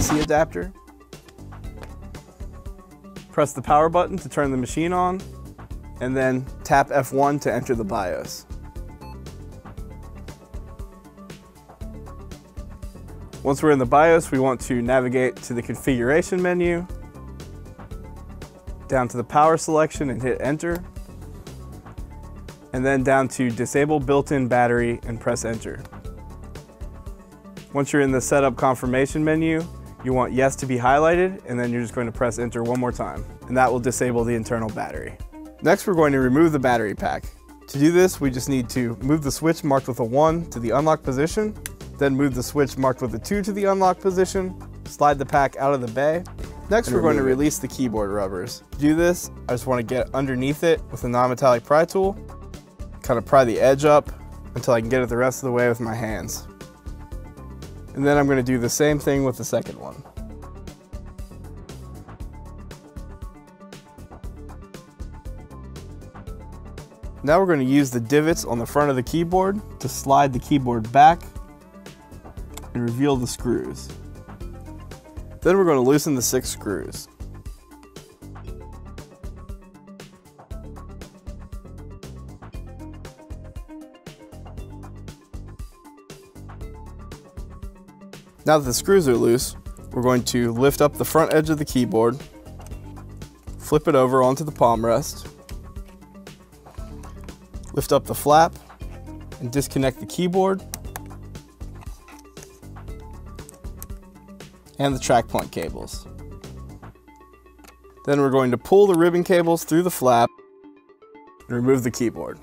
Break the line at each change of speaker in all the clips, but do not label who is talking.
AC adapter. Press the power button to turn the machine on, and then tap F1 to enter the BIOS. Once we're in the BIOS, we want to navigate to the configuration menu, down to the power selection and hit enter, and then down to disable built-in battery and press enter. Once you're in the setup confirmation menu, you want yes to be highlighted, and then you're just going to press enter one more time, and that will disable the internal battery. Next, we're going to remove the battery pack. To do this, we just need to move the switch marked with a 1 to the unlock position, then move the switch marked with a 2 to the unlock position, slide the pack out of the bay. Next, we're going to release the keyboard rubbers. To do this, I just want to get underneath it with a non-metallic pry tool, kind of pry the edge up until I can get it the rest of the way with my hands. And then I'm going to do the same thing with the second one. Now we're going to use the divots on the front of the keyboard to slide the keyboard back and reveal the screws. Then we're going to loosen the 6 screws. Now that the screws are loose, we're going to lift up the front edge of the keyboard, flip it over onto the palm rest, lift up the flap, and disconnect the keyboard and the track point cables. Then we're going to pull the ribbon cables through the flap and remove the keyboard.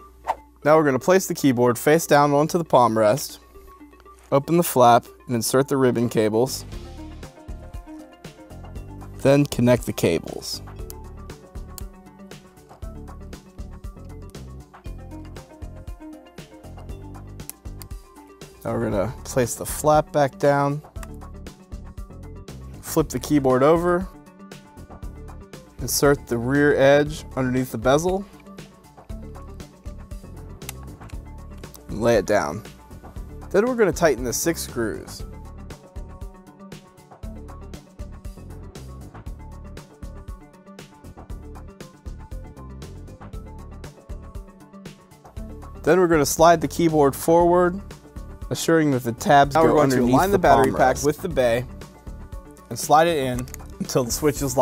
Now we're going to place the keyboard face down onto the palm rest, open the flap and insert the ribbon cables, then connect the cables. Now we're going to place the flap back down, flip the keyboard over, insert the rear edge underneath the bezel, and lay it down. Then we're going to tighten the 6 screws. Then we're going to slide the keyboard forward, assuring that the tabs go underneath the palm rest. Now we're going to align the battery pack with the bay and slide it in until the switch is locked.